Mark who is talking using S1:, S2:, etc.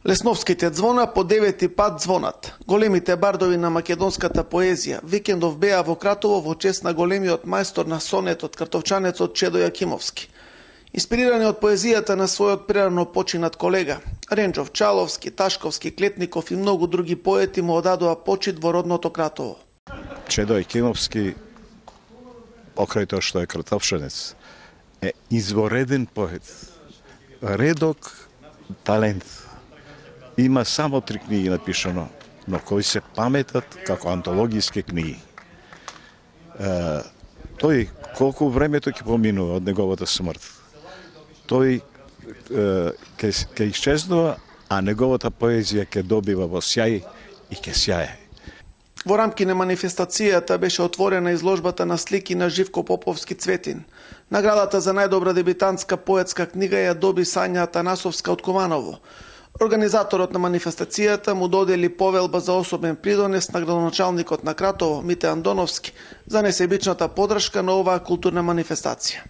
S1: Лесновските звона по 9 пат звонат. Големите бардови на македонската поезија викендов беа во Кратово во чест на големиот мајстор на сонетот, кратовчанецот Чедо Јакимовски. Инспирирани од поезијата на својот прерано починат колега, Ренџов, Чаловски, Ташковски, Клетников и многу други поети му одадоа почит во родното Кратово.
S2: Чедо Јакимовски, покрај тоа што е кратовчанец, е извореден поет, редок талент. Има само 3 книги напишано, но кои се паметат како антологиски книги. Тој колку времето ќе поминува од неговата смрт. Тој ќе исчезнува, а неговата поезија ќе добива во сјај и ќе сјае.
S1: Во рамки на манифестацијата беше отворена изложбата на слики на Живко Поповски Цветин. Наградата за најдобра дебитантска поетска книга ја доби Сања Атанасовска од Кованово. Организаторот на манифестацијата му додели повелба за особен придонес на градоначалникот на Кратово, Мите Андоновски, за несебичната поддршка на оваа културна манифестација.